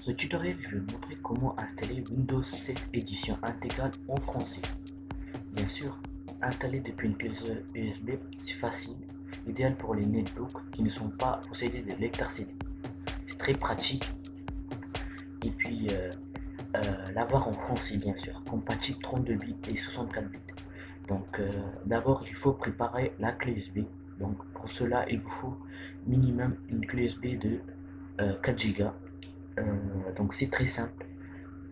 Dans ce tutoriel, je vais vous montrer comment installer Windows 7 édition intégrale en français. Bien sûr, installer depuis une prise USB, c'est facile, idéal pour les netbooks qui ne sont pas possédés de lecteurs CD. C'est très pratique. Et puis, l'avoir en français, bien sûr, compatible 32 bits et 64 bits. Donc, d'abord, il faut préparer la clé USB. Donc, pour cela, il vous faut minimum une clé USB de 4 Go. Donc c'est très simple.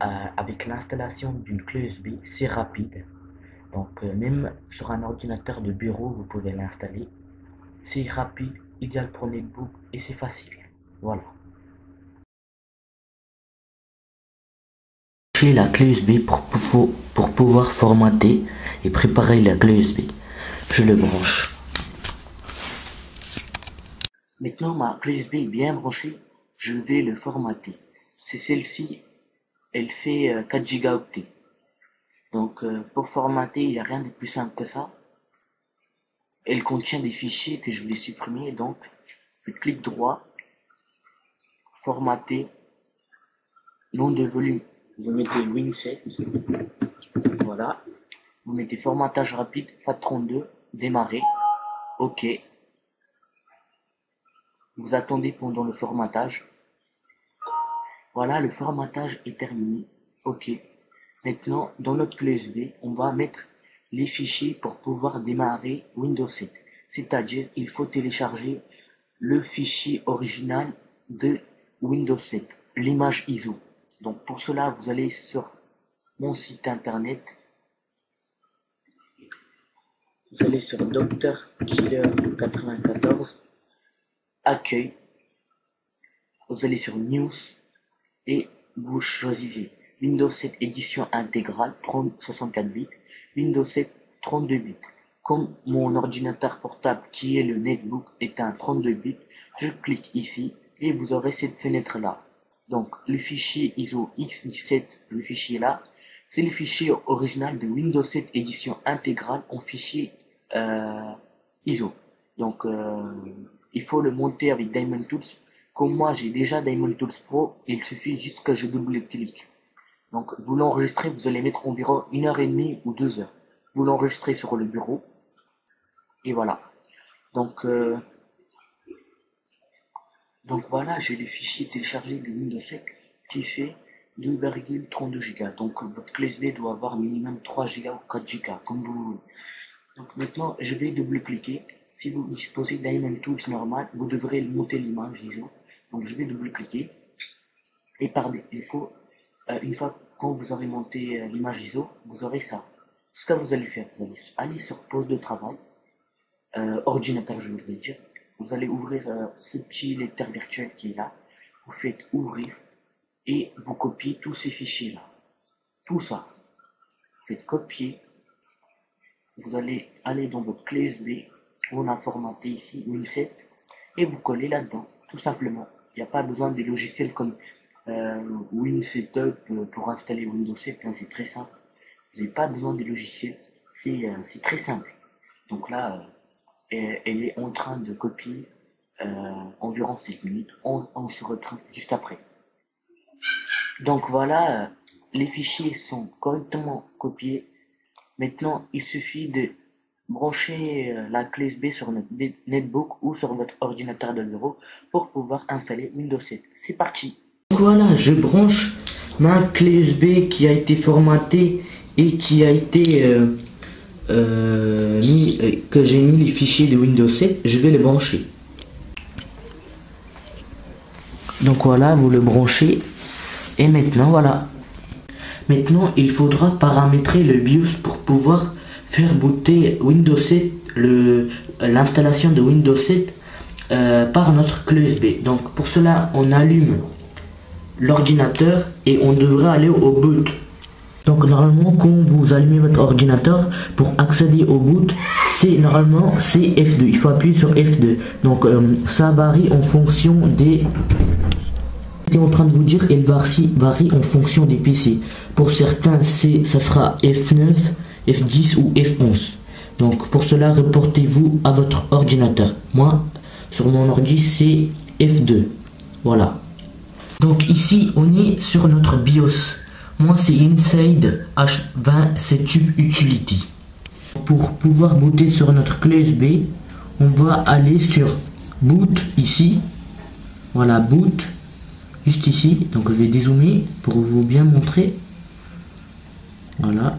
Avec l'installation d'une clé USB, c'est rapide. Donc même sur un ordinateur de bureau, vous pouvez l'installer. C'est rapide, idéal pour netbook et c'est facile. Voilà. J'ai la clé USB pour pouvoir formater et préparer la clé USB. Je le branche. Maintenant ma clé USB est bien branchée. Je vais le formater. C'est celle-ci, elle fait 4 gigaoctets. Donc pour formater, il n'y a rien de plus simple que ça. Elle contient des fichiers que je vais supprimer. Donc faites clic droit, formater, nom de volume, vous mettez Win7, voilà. Vous mettez formatage rapide, FAT32, démarrer, OK. Vous attendez pendant le formatage. Voilà, le formatage est terminé. OK. Maintenant, dans notre clé USB, on va mettre les fichiers pour pouvoir démarrer Windows 7. C'est-à-dire, il faut télécharger le fichier original de Windows 7, l'image ISO. Donc pour cela, vous allez sur mon site internet. Vous allez sur Dr Killer 94, accueil. Vous allez sur News et vous choisissez Windows 7 édition intégrale 64 bits, Windows 7 32 bits. Comme mon ordinateur portable qui est le netbook est un 32 bits, je clique ici et vous aurez cette fenêtre là. Donc le fichier ISO X17, le fichier là, c'est le fichier original de Windows 7 édition intégrale en fichier ISO. Donc il faut le monter avec Diamond Tools. Comme moi j'ai déjà Diamond Tools Pro, il suffit juste que je double-clique. Donc vous l'enregistrez, vous allez mettre environ 1h30 ou 2 heures. Vous l'enregistrez sur le bureau. Et voilà. Donc voilà, j'ai le fichier téléchargé de Windows 7 qui fait 2,32 Go. Donc votre clé USB doit avoir minimum 3 Go ou 4 Go, comme vous voulez. Donc maintenant, je vais double-cliquer. Si vous disposez d'Diamond Tools normal, vous devrez monter l'image ISO. Donc je vais double-cliquer. Et par défaut, une fois quand vous aurez monté l'image ISO, vous aurez ça. Ce que vous allez faire, vous allez aller sur pause de travail, ordinateur je voudrais dire. Vous allez ouvrir ce petit lecteur virtuel qui est là. Vous faites ouvrir et vous copiez tous ces fichiers là. Tout ça. Vous faites copier. Vous allez aller dans votre clé USB. On a formaté ici Win7 et vous collez là-dedans, tout simplement. Il n'y a pas besoin des logiciels comme WinSetup pour installer Windows 7, hein, c'est très simple. Vous n'avez pas besoin des logiciels, c'est très simple. Donc là, elle est en train de copier environ 7 minutes. On se retrouve juste après. Donc voilà, les fichiers sont correctement copiés. Maintenant, il suffit de brancher la clé USB sur notre netbook ou sur votre ordinateur de bureau pour pouvoir installer Windows 7. C'est parti. Donc voilà, je branche ma clé USB qui a été formatée et qui a été que j'ai mis les fichiers de Windows 7. Je vais les brancher. Donc voilà, vous le branchez et maintenant voilà. Maintenant, il faudra paramétrer le BIOS pour pouvoir faire booter Windows 7, l'installation de Windows 7 par notre clé USB. Donc pour cela, on allume l'ordinateur et on devrait aller au boot. Donc normalement, quand vous allumez votre ordinateur, pour accéder au boot, normalement c'est F2. Il faut appuyer sur F2. Donc ça varie en fonction des... en train de vous dire, elle varie en fonction des PC. Pour certains, ça sera F9, F10 ou F11. Donc pour cela, reportez-vous à votre ordinateur. Moi, sur mon ordi, c'est F2. Voilà. Donc ici, on est sur notre BIOS. Moi, c'est Inside H20 Setup Utility. Pour pouvoir booter sur notre clé USB, on va aller sur Boot ici. Voilà, Boot. Juste ici. Donc je vais dézoomer pour vous bien montrer. Voilà.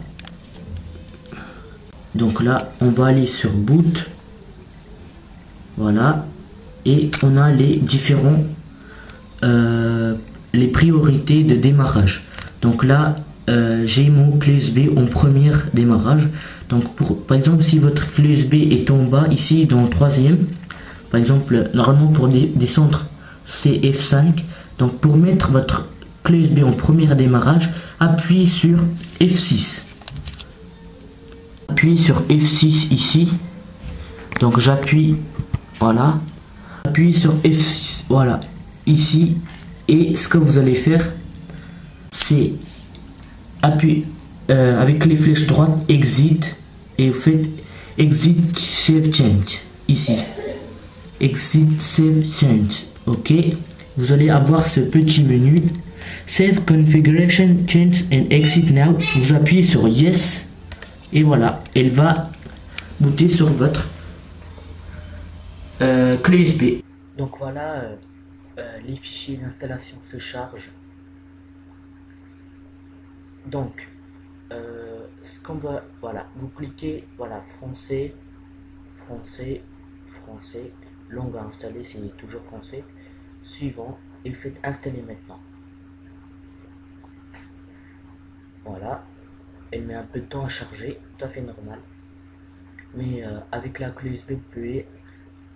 Donc là, on va aller sur Boot. Voilà. Et on a les différents les priorités de démarrage. Donc là, j'ai mon clé USB en premier démarrage. Donc par exemple, si votre clé USB est en bas ici dans le troisième, par exemple, normalement pour descendre c'est F5. Donc pour mettre votre clé USB en premier démarrage, appuyez sur F6. Appuyez sur F6 ici. Donc j'appuie, voilà. Appuyez sur F6, voilà, ici. Et ce que vous allez faire, c'est appuyer avec les flèches droites, Exit, et vous faites Exit Save Change, ici. Exit Save Change, ok. Vous allez avoir ce petit menu, Save Configuration Change and Exit Now. Vous appuyez sur Yes, et voilà, elle va booter sur votre clé USB. Donc voilà, les fichiers d'installation se chargent. Donc, ce qu'on va, voilà, vous cliquez, voilà, français, langue à installer, c'est toujours français, suivant, et vous faites installer maintenant. Voilà, elle met un peu de temps à charger, tout à fait normal, mais avec la clé USB, vous pouvez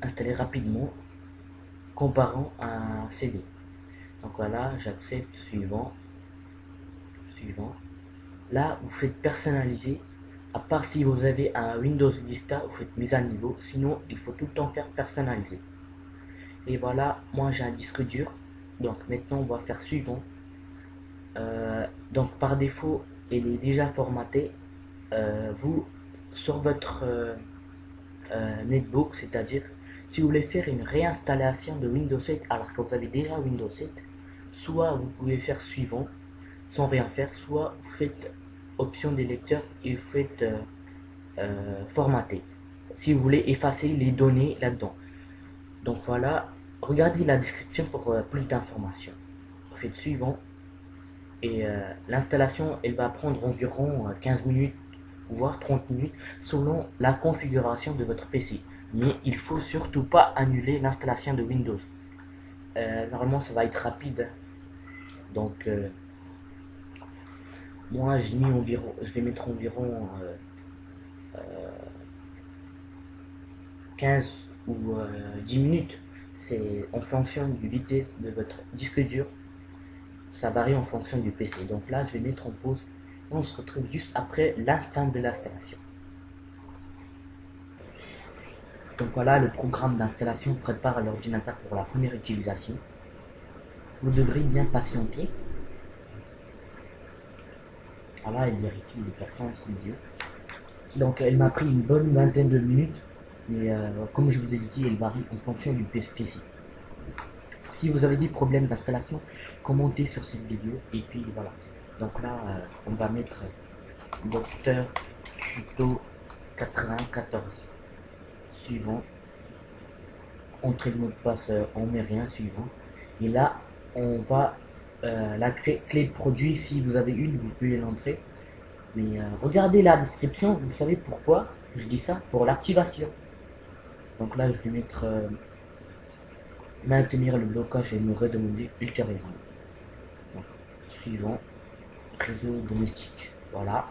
installer rapidement, comparant à un CD. Donc voilà, j'accepte, suivant. Là, vous faites personnaliser, à part si vous avez un Windows Vista, vous faites mise à niveau, sinon il faut tout le temps faire personnaliser. Et voilà, moi j'ai un disque dur, donc maintenant on va faire suivant. Donc par défaut, il est déjà formaté. Vous, sur votre netbook, c'est-à-dire si vous voulez faire une réinstallation de Windows 7 alors que vous avez déjà Windows 7, soit vous pouvez faire suivant sans rien faire, soit vous faites option des lecteurs et vous faites formater si vous voulez effacer les données là-dedans. Donc voilà, regardez la description pour plus d'informations. Vous faites suivant et l'installation elle va prendre environ 15 minutes voire 30 minutes selon la configuration de votre PC. Mais il faut surtout pas annuler l'installation de Windows. Normalement ça va être rapide. Donc moi j'ai mis environ, je vais mettre environ 15 ou 10 minutes. C'est en fonction du vitesse de votre disque dur. Ça varie en fonction du PC. Donc là je vais mettre en pause. On se retrouve juste après la fin de l'installation. Donc voilà, le programme d'installation prépare l'ordinateur pour la première utilisation. Vous devrez bien patienter. Voilà, elle vérifie les performances vidéo. Donc elle m'a pris une bonne vingtaine de minutes. Mais comme je vous ai dit, elle varie en fonction du PC. Si vous avez des problèmes d'installation, commentez sur cette vidéo. Et puis voilà. Donc là, on va mettre Docteur Tuto 94. Suivant. Entrée de mot de passe, on met rien, suivant. Et là, on va la clé de produit, si vous avez une, vous pouvez l'entrer. Mais regardez la description, vous savez pourquoi je dis ça, pour l'activation. Donc là, je vais mettre maintenir le blocage et me redemander ultérieurement. Donc, suivant, réseau domestique. Voilà.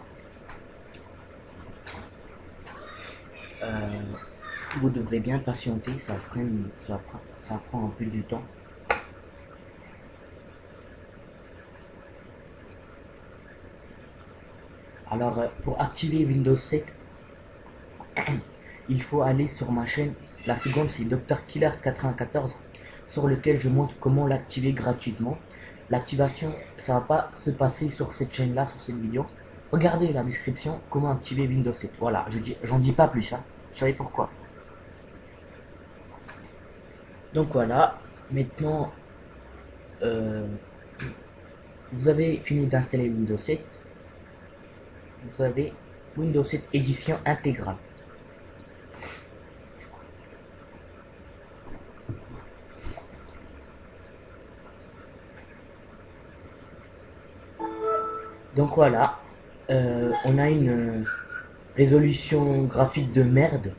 Vous devrez bien patienter, ça prend un peu du temps. Alors, pour activer Windows 7, il faut aller sur ma chaîne. La seconde, c'est Dr Killer 94, sur lequel je montre comment l'activer gratuitement. L'activation, ça va pas se passer sur cette chaîne-là, sur cette vidéo. Regardez la description, comment activer Windows 7. Voilà, j'en dis pas plus, hein. Vous savez pourquoi. Donc voilà, maintenant, vous avez fini d'installer Windows 7, vous avez Windows 7 édition intégrale. Donc voilà, on a une résolution graphique de merde.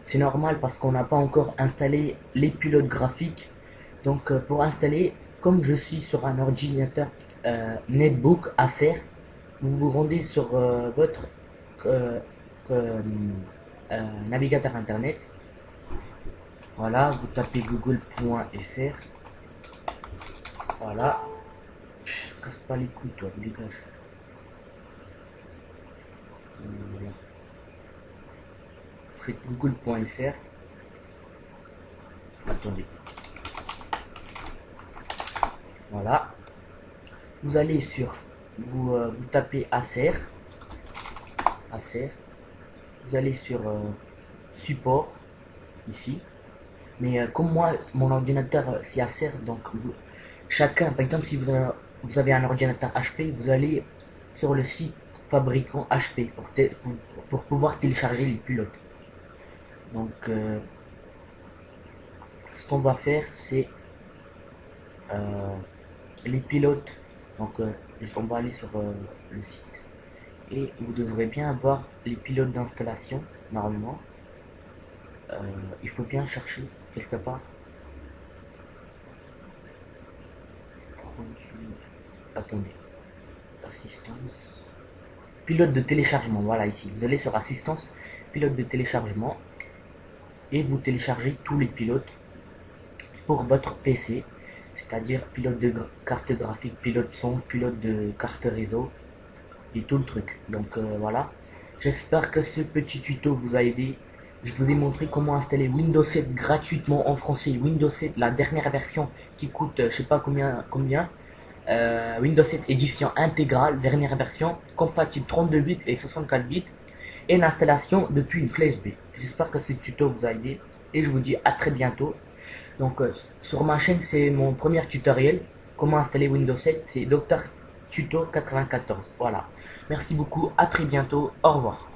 C'est normal parce qu'on n'a pas encore installé les pilotes graphiques. Donc pour installer, comme je suis sur un ordinateur netbook Acer, vous vous rendez sur votre euh, euh, navigateur internet. Voilà, vous tapez google.fr. Voilà. Casse pas les couilles, toi, dégage. Voilà. Vous faites google.fr. Attendez. Voilà. Vous allez sur. Vous tapez Acer. Acer. Vous allez sur support. Ici. Mais comme moi, mon ordinateur c'est Acer, donc chacun, par exemple, si vous avez un ordinateur HP, vous allez sur le site fabricant HP pour pouvoir télécharger les pilotes. Donc, ce qu'on va faire, c'est les pilotes. Donc, on va aller sur le site et vous devrez bien avoir les pilotes d'installation normalement. Il faut bien chercher quelque part. Attendez. Assistance. Pilote de téléchargement. Voilà ici. Vous allez sur assistance, pilote de téléchargement. Et vous téléchargez tous les pilotes pour votre PC. C'est-à-dire pilote de carte graphique, pilote son, pilote de carte réseau. Et tout le truc. Donc voilà. J'espère que ce petit tuto vous a aidé. Je vous ai montré comment installer Windows 7 gratuitement en français. Windows 7, la dernière version qui coûte je sais pas combien. Windows 7 édition intégrale, dernière version, compatible 32 bits et 64 bits. Et l'installation depuis une clé USB. J'espère que ce tuto vous a aidé. Et je vous dis à très bientôt. Donc sur ma chaîne c'est mon premier tutoriel. Comment installer Windows 7. C'est Dr Tuto 94. Voilà. Merci beaucoup. À très bientôt. Au revoir.